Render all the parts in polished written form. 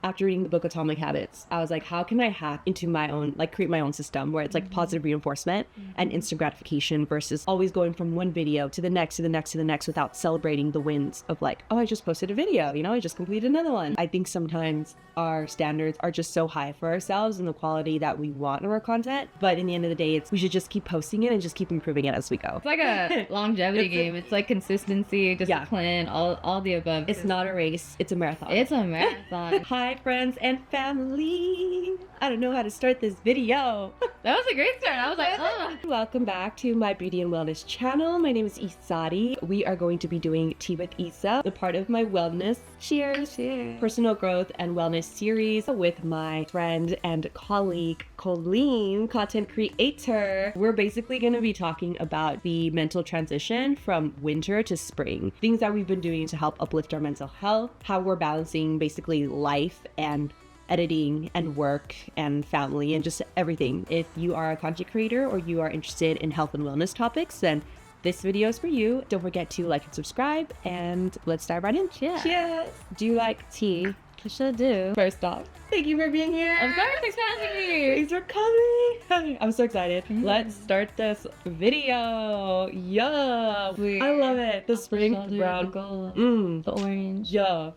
after reading the book Atomic Habits, I was like, how can I hack into my own, like create my own system where it's like positive reinforcement and instant gratification versus always going from one video to the next, to the next, to the next without celebrating the wins of like, oh, I just posted a video, you know, I just completed another one. I think sometimes our standards are just so high for ourselves and the quality that we want in our content. But in the end of the day, we should just keep posting it and just keep improving it as we go. It's like a longevity game. It's like consistency, discipline, all the above. It's not a race, it's a marathon. It's a marathon. Hi, friends and family. I don't know how to start this video. That was a great start. I was like, oh. Welcome back to my beauty and wellness channel. My name is Isari. We are going to be doing Tea with Isa, a part of my wellness cheers, personal growth and wellness series with my friend and colleague, Colleen, content creator. We're basically going to be talking about the mental transition from winter to spring, things that we've been doing to help uplift our mental health, how we're balancing basically life and editing and work and family and just everything. If you are a content creator or you are interested in health and wellness topics, then this video is for you. Don't forget to like and subscribe, and let's dive right in. Cheers. Do you like tea? I sure do. First off, thank you for being here. Of course, thanks for having me. Thanks for coming. I'm so excited. Let's start this video. Yeah. I love it. The spring brown. The gold. The orange. Yeah.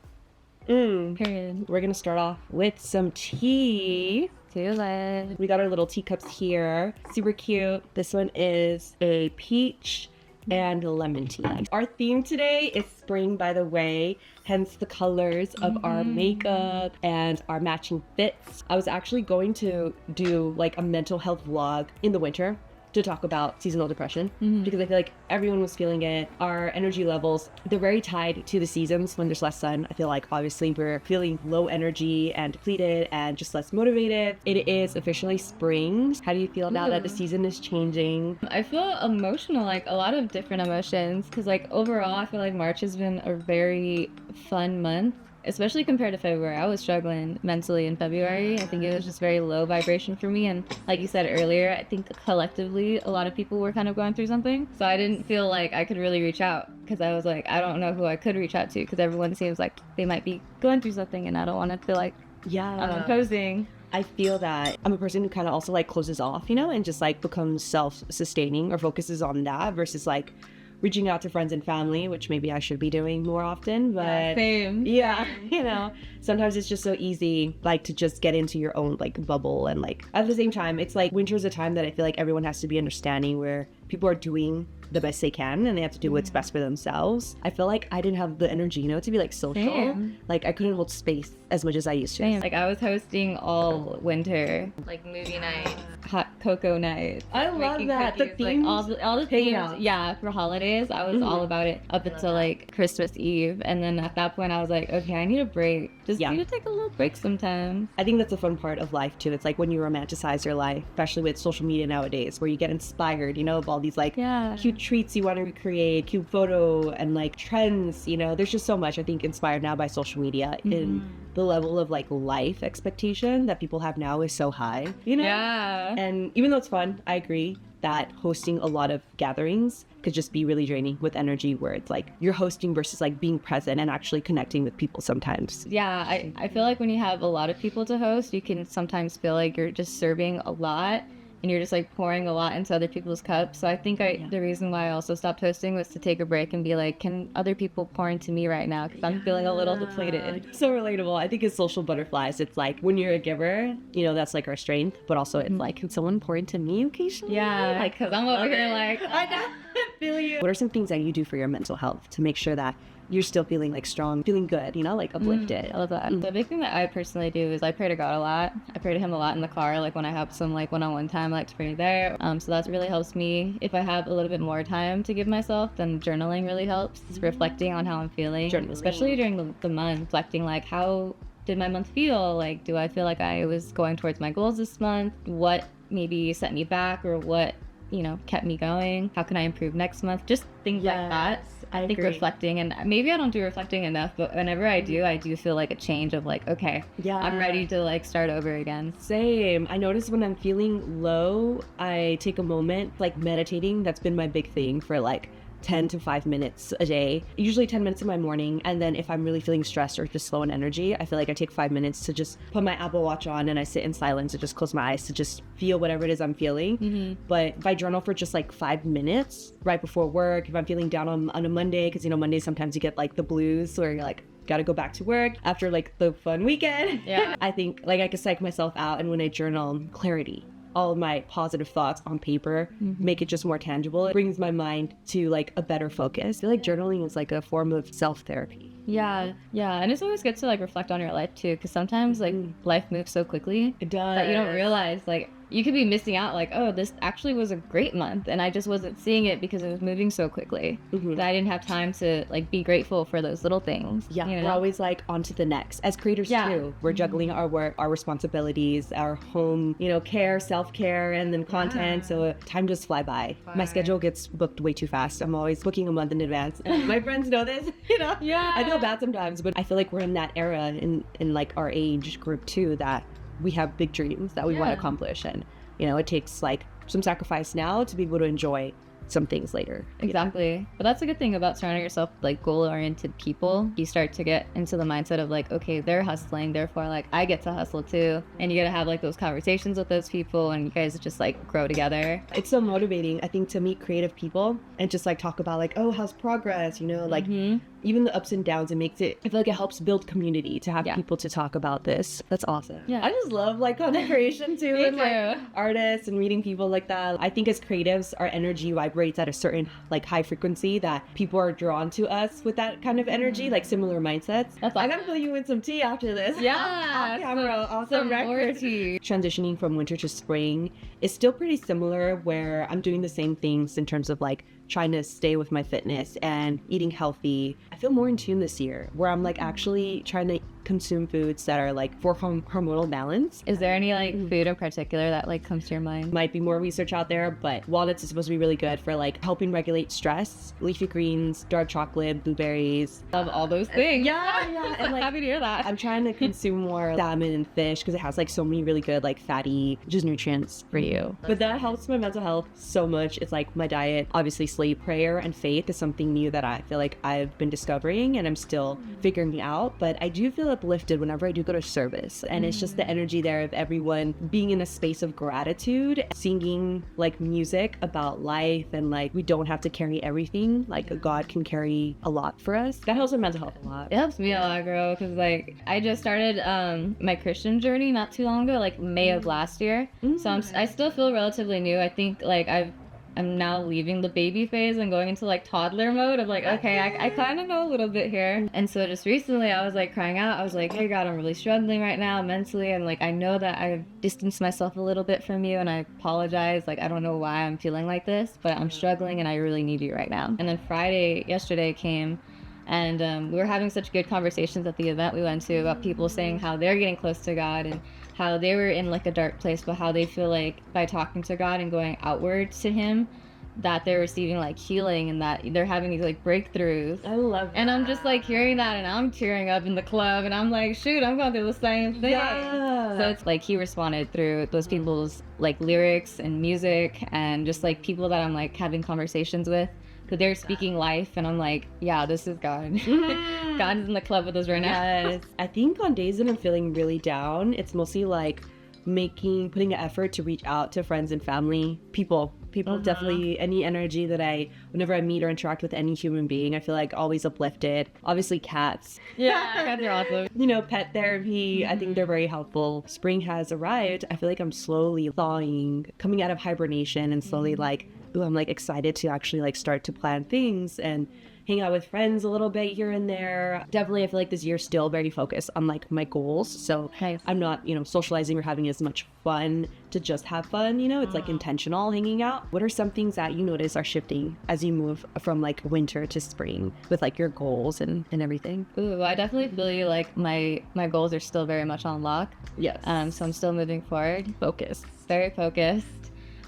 Period. We're gonna start off with some tea. Too late. We got our little teacups here. Super cute. This one is a peach and lemon tea. Our theme today is spring, by the way, hence the colors of our makeup and our matching fits. I was actually going to do like a mental health vlog in the winter to talk about seasonal depression because I feel like everyone was feeling it. Our energy levels, they're very tied to the seasons. When there's less sun, I feel like obviously we're feeling low energy and depleted and just less motivated. It is officially spring. How do you feel now that the season is changing? I feel emotional, like a lot of different emotions, because like overall I feel like March has been a very fun month. Especially compared to February. I was struggling mentally in February. I think it was just very low vibration for me. And like you said earlier, I think collectively a lot of people were kind of going through something. So I didn't feel like I could really reach out because I was like, I don't know who I could reach out to because everyone seems like they might be going through something and I don't want to feel like I'm imposing. I feel that I'm a person who kind of also like closes off, you know, and just like becomes self-sustaining or focuses on that versus like reaching out to friends and family, which maybe I should be doing more often, but same. Yeah, you know, sometimes it's just so easy like to just get into your own like bubble. And like at the same time, it's like winter is a time that I feel like everyone has to be understanding where people are doing the best they can and they have to do what's best for themselves. I feel like I didn't have the energy, you know, to be like social. Same. Like I couldn't hold space as much as I used to. Same. Like I was hosting all winter, like movie night, hot cocoa night. I love that. Cookies, The themes, like all the themes. out. Yeah, for holidays, I was all about it up until like Christmas Eve, and then at that point, I was like, okay, I need a break. Just need to take a little break sometimes. I think that's a fun part of life too. It's like when you romanticize your life, especially with social media nowadays, where you get inspired, you know, of all these like cute treats you want to recreate, cute photo and like trends, you know. There's just so much I think inspired now by social media in the level of like life expectation that people have now is so high, you know? Yeah. And even though it's fun, I agree that hosting a lot of gatherings could just be really draining with energy where it's like you're hosting versus like being present and actually connecting with people sometimes. Yeah, I feel like when you have a lot of people to host, you can sometimes feel like you're just serving a lot and you're just like pouring a lot into other people's cups. So I think the reason why I also stopped hosting was to take a break and be like, can other people pour into me right now? Because I'm feeling a little depleted. So relatable. I think it's social butterflies. It's like when you're a giver, you know, that's like our strength, but also it's like, can someone pour into me occasionally? Yeah, like because I'm over here like, I feel you. What are some things that you do for your mental health to make sure that you're still feeling like strong, feeling good, you know, like uplifted? I love that. The big thing that I personally do is I pray to God a lot. I pray to him a lot in the car, like when I have some like one-on-one time, I like to pray there. So that really helps me. If I have a little bit more time to give myself, then journaling really helps. It's reflecting on how I'm feeling, especially during the month, reflecting like how did my month feel? Like, do I feel like I was going towards my goals this month? What maybe set me back or what, you know, kept me going? How can I improve next month? Just things like that. I think reflecting, and maybe I don't do reflecting enough, but whenever I do feel like a change of like, okay, I'm ready to like start over again. Same. I notice when I'm feeling low, I take a moment like meditating. That's been my big thing for like 10 to 5 minutes a day, usually 10 minutes in my morning. And then if I'm really feeling stressed or just low in energy, I feel like I take 5 minutes to just put my Apple Watch on and I sit in silence and just close my eyes to just feel whatever it is I'm feeling. But if I journal for just like 5 minutes right before work, if I'm feeling down on a Monday, because Monday sometimes you get like the blues where you're like, gotta go back to work after like the fun weekend. Yeah. I think like I can psych myself out, and when I journal, clarity, all of my positive thoughts on paper, make it just more tangible. It brings my mind to like a better focus. I feel like journaling is like a form of self-therapy. Yeah, and it's always good to like reflect on your life too, because sometimes like life moves so quickly It does. that you don't realize like you could be missing out, like, oh, this actually was a great month and I just wasn't seeing it because it was moving so quickly that I didn't have time to like be grateful for those little things. Yeah, we're always like on to the next. As creators too, we're juggling our work, our responsibilities, our home, care, self-care, and then content. So time just fly by. My schedule gets booked way too fast. I'm always booking a month in advance. My friends know this, Yeah. I feel bad sometimes, but I feel like we're in that era in like our age group too, that we have big dreams that we want to accomplish, and it takes like some sacrifice now to be able to enjoy some things later. Exactly. But that's a good thing about surrounding yourself with like goal-oriented people. You start to get into the mindset of like, okay, they're hustling, therefore like I get to hustle too. And you gotta have like those conversations with those people, and you guys just like grow together. It's so motivating, I think, to meet creative people and just like talk about like, oh, how's progress, like even the ups and downs. It makes it, I feel like it helps build community to have people to talk about this. That's awesome. Yeah, I just love like content creation too. And like artists and meeting people like that. I think as creatives, our energy vibrates at a certain like high frequency that people are drawn to us with that kind of energy, like similar mindsets. That's I gotta fill you in some tea after this. Yeah, off camera, awesome record. Transitioning from winter to spring is still pretty similar, where I'm doing the same things in terms of like trying to stay with my fitness and eating healthy. I feel more in tune this year, where I'm like actually trying to consume foods that are like for hormonal balance. Is there any like food in particular that like comes to your mind? Might be more research out there, but walnuts is supposed to be really good for like helping regulate stress. Leafy greens, dark chocolate, blueberries. Love all those things. Yeah. And like, happy to hear that. I'm trying to consume more salmon and fish because it has like so many really good like fatty just nutrients for you. But that helps my mental health so much. It's like my diet, obviously sleep, prayer, and faith is something new that I feel like I've been discovering and I'm still figuring out. But I do feel uplifted whenever I do go to service, and it's just the energy there of everyone being in a space of gratitude, singing like music about life, and like we don't have to carry everything. Like God can carry a lot for us. That helps my mental health a lot. It helps me a lot, girl, because like I just started my Christian journey not too long ago, like May of last year. So I still feel relatively new. I think like I'm now leaving the baby phase and going into like toddler mode of like, okay, I kind of know a little bit here. And so just recently I was like crying out. I was like, hey God, I'm really struggling right now mentally. And like, I know that I've distanced myself a little bit from you, and I apologize. Like, I don't know why I'm feeling like this, but I'm struggling and I really need you right now. And then yesterday came, and we were having such good conversations at the event we went to about people saying how they're getting close to God and how they were in like a dark place, but how they feel like by talking to God and going outwards to Him, that they're receiving like healing and that they're having these like breakthroughs. I love that. And I'm just like hearing that and I'm tearing up in the club and I'm like, shoot, I'm going through the same thing. Yeah. So it's like He responded through those people's like lyrics and music, and just like people that I'm like having conversations with, because they're speaking life, and I'm like, yeah, this is God. God is in the club with us right now. Yes. I think on days that I'm feeling really down, it's mostly like putting an effort to reach out to friends and family, people definitely. Any energy that whenever I meet or interact with any human being, I feel like always uplifted. Obviously cats. Yeah, cats are awesome. Pet therapy, I think they're very helpful. Spring has arrived. I feel like I'm slowly thawing, coming out of hibernation, and slowly like, ooh, I'm like excited to actually like start to plan things and hang out with friends a little bit here and there. Definitely, I feel like this year's still very focused on like my goals. So I'm not, socializing or having as much fun to just have fun. It's like intentional hanging out. What are some things that you notice are shifting as you move from like winter to spring with like your goals and everything? Ooh, I definitely feel you like my goals are still very much on lock. Yes. So I'm still moving forward. Focused. Very focused.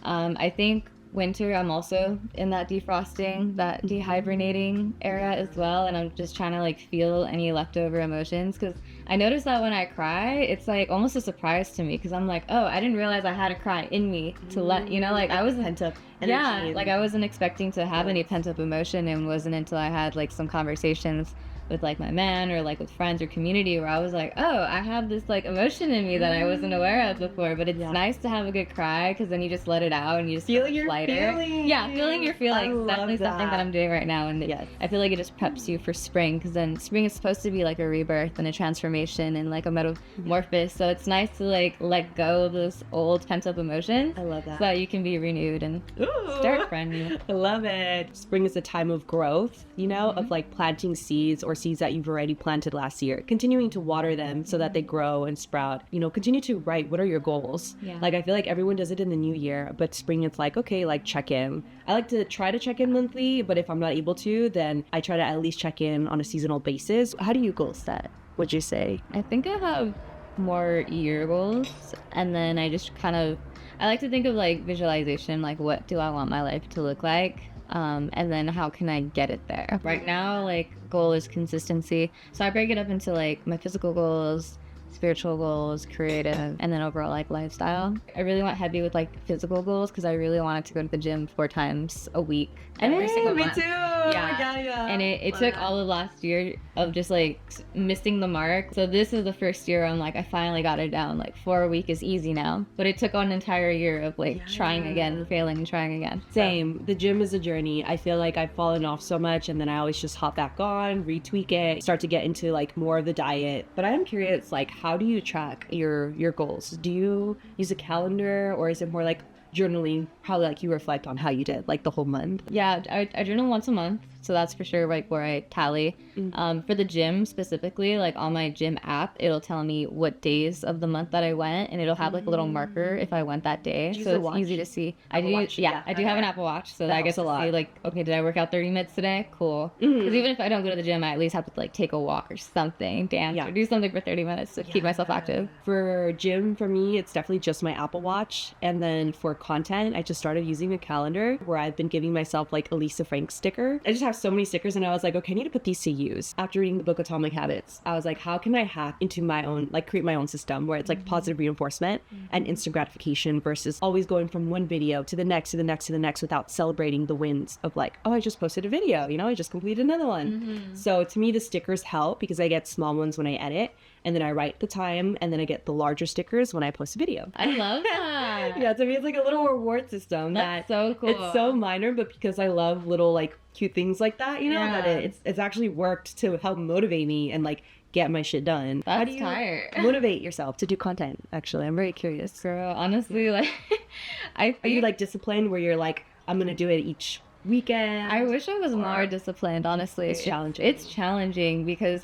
I think winter, I'm also in that defrosting, that dehibernating era as well, and I'm just trying to like feel any leftover emotions, because I noticed that when I cry, it's like almost a surprise to me, because I'm like, oh, I didn't realize I had a cry in me to let, you know, like I wasn't pent up energy. yeah, like I wasn't expecting to have any pent up emotion, and wasn't until I had like some conversations with like my man or like with friends or community where I was like, oh, I have this like emotion in me that I wasn't aware of before. But it's nice to have a good cry, because then you just let it out and you just feel your lighter. feelings. Yeah, feeling your feelings. I Definitely love something that I'm doing right now, and I feel like it just preps you for spring, because then spring is supposed to be like a rebirth and a transformation and like a metamorphosis. So it's nice to like let go of those old pent up emotions. I love that. So that you can be renewed and start brand new. I love it. Spring is a time of growth, you know, of like planting seeds or seeds that you've already planted last year, continuing to water them so that they grow and sprout. You know, continue to write what are your goals. Like I feel like everyone does it in the new year, but spring it's like, okay, like check in. I like to try to check in monthly, but if I'm not able to, then I try to at least check in on a seasonal basis. How do you goal set, would you say? I think I have more year goals, and then I just kind of, I like to think of like visualization, like what do I want my life to look like, and then how can I get it there. Right now, like goal is consistency, so I break it up into like my physical goals, spiritual goals, creative, and then overall like lifestyle. I really went heavy with like physical goals, because I really wanted to go to the gym 4 times a week every single month. Me too. Yeah. And it took all of last year of just like missing the mark. So this is the first year I'm like, I finally got it down. Like 4 a week is easy now. But it took an entire year of like trying again, failing and trying again. Same. The gym is a journey. I feel like I've fallen off so much, and then I always just hop back on, retweak it, start to get into like more of the diet. But I am curious, like, how do you track your goals? Do you use a calendar, or is it more like journaling, how like you reflect on how you did like the whole month? Yeah, I journal once a month, so that's for sure like where I tally. For the gym specifically, like on my gym app, it'll tell me what days of the month that I went, and it'll have like a little marker if I went that day, so it's easy to see. I do have an Apple Watch, so that I get to see like, okay, did I work out 30 minutes today? Cool. Because even if I don't go to the gym, I at least have to like take a walk or something, dance or do something for 30 minutes to keep myself active. For gym, for me, it's definitely just my Apple Watch. And then for content, I just started using a calendar where I've been giving myself like a Lisa Frank sticker. I just have so many stickers, and I was like, okay, I need to put these to use. After reading the book Atomic Habits, I was like, how can I hack into my own, like create my own system where it's like positive reinforcement and instant gratification versus always going from one video to the next, to the next, to the next without celebrating the wins of like, oh, I just posted a video, you know, I just completed another one. So to me, the stickers help because I get small ones when I edit, and then I write the time, and then I get the larger stickers when I post a video. I love that. Yeah, to me it's like a little reward system. That's so cool. It's so minor, but because I love little like cute things like that, you know, that it's actually worked to help motivate me and like get my shit done. That's How do you motivate yourself to do content? Actually, I'm very curious. Girl, honestly, like are you like disciplined where you're like, I'm gonna do it each weekend? I wish I was more disciplined, honestly. It's challenging. It's challenging because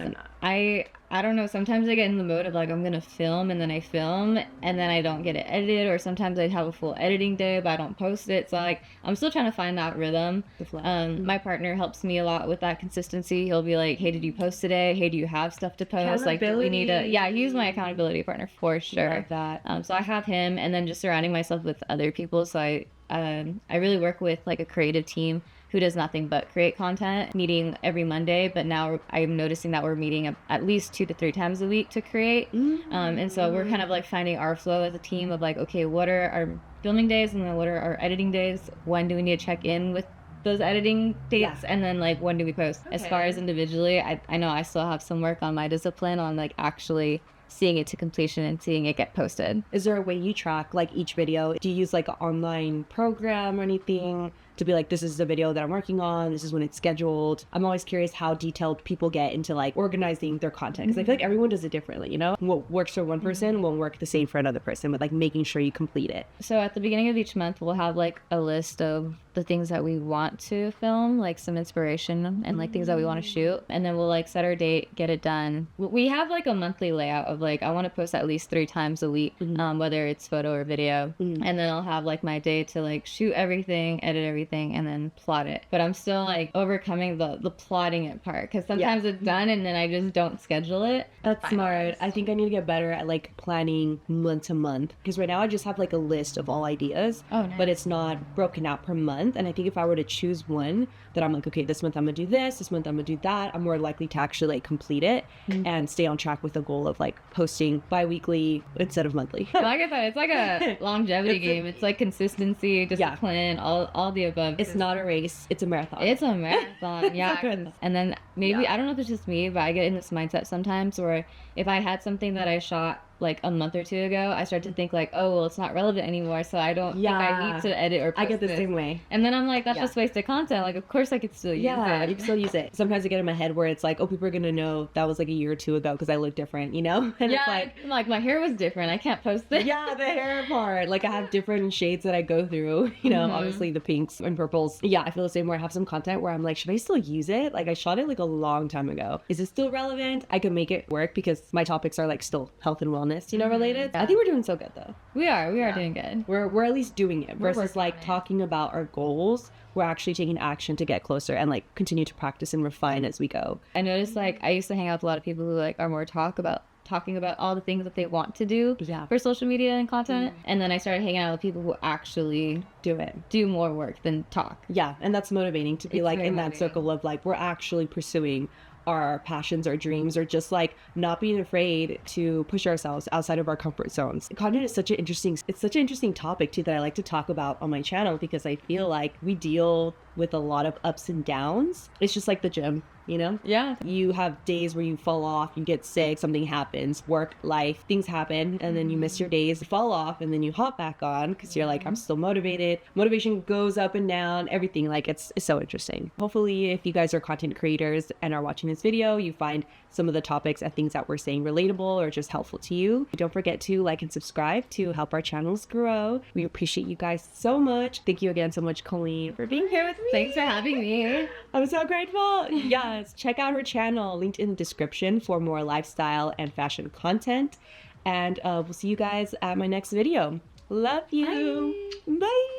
I don't know, sometimes I get in the mode of like, I'm gonna film, and then I film and then I don't get it edited, or sometimes I'd have a full editing day but I don't post it. So like, I'm still trying to find that rhythm. My partner helps me a lot with that consistency. He'll be like, hey, did you post today? Hey, do you have stuff to post? Like, we need to, he's my accountability partner for sure. Love that. So I have him, and then just surrounding myself with other people. So I really work with like a creative team who does nothing but create content, meeting every Monday, but now I'm noticing that we're meeting at least 2 to 3 times a week to create. And so we're kind of like finding our flow as a team of like, okay, what are our filming days, and then what are our editing days? When do we need to check in with those editing dates? And then like, when do we post? As far as individually, I know I still have some work on my discipline on like actually seeing it to completion and seeing it get posted. Is there a way you track like each video? Do you use like an online program or anything to be like, this is the video that I'm working on, this is when it's scheduled? I'm always curious how detailed people get into like organizing their content, because I feel like everyone does it differently, you know? What works for one person won't work the same for another person, but like making sure you complete it. So at the beginning of each month, we'll have like a list of the things that we want to film, like some inspiration and like things that we want to shoot, and then we'll like set our date, get it done. We have like a monthly layout of like, I want to post at least 3 times a week, whether it's photo or video, and then I'll have like my day to like shoot everything, edit everything, everything and then plot it. But I'm still like overcoming the plotting it part, because sometimes it's done and then I just don't schedule it. That's smart. I think I need to get better at like planning month to month, because right now I just have like a list of all ideas, but it's not broken out per month. And I think if I were to choose one that I'm like, okay, this month I'm gonna do this month I'm gonna do that, I'm more likely to actually like complete it and stay on track with the goal of like posting bi-weekly instead of monthly. Like I said, it's like a longevity game. It's like consistency, discipline, all the above. It's not a race, it's a marathon. It's a marathon. Yeah. And then maybe I don't know if it's just me, but I get in this mindset sometimes where if I had something that I shot like a month or two ago, I start to think like, oh, well, it's not relevant anymore, so I don't think I need to edit or post I get the this. same way. And then I'm like, that's just wasted content. Like, of course I could still use it. You can still use it. Sometimes I get in my head where it's like, oh, people are gonna know that was like a year or two ago because I look different, you know? And it's like, I'm like, my hair was different, I can't post this. Yeah, the hair part. Like, I have different shades that I go through, you know, obviously the pinks and purples. Yeah, I feel the same way. I have some content where I'm like, should I still use it? Like, I shot it like a long time ago. Is it still relevant? I can make it work because my topics are like still health and wellness, you know, related. I think we're doing so good though. We are doing good. We're at least doing it versus like talking about our goals. We're actually taking action to get closer and like continue to practice and refine as we go. I noticed like I used to hang out with a lot of people who like are more talking about all the things that they want to do for social media and content. And then I started hanging out with people who actually do more work than talk. Yeah, and that's motivating to be like in that circle of like, we're actually pursuing our passions, our dreams, or just like not being afraid to push ourselves outside of our comfort zones. Content is such an interesting topic too that I like to talk about on my channel, because I feel like we deal with a lot of ups and downs. It's just like the gym, you know? Yeah. You have days where you fall off, you get sick, something happens, work, life, things happen, and then you miss your days, fall off, and then you hop back on because you're like, I'm still motivated. Motivation goes up and down, everything. Like, it's so interesting. Hopefully, if you guys are content creators and are watching this video, you find some of the topics and things that we're saying relatable or just helpful to you. Don't forget to like and subscribe to help our channels grow. We appreciate you guys so much. Thank you again so much, Colleen, for being here with me. Thanks for having me. I'm so grateful. Yes, check out her channel, linked in the description, for more lifestyle and fashion content. And we'll see you guys at my next video. Love you. Bye. Bye.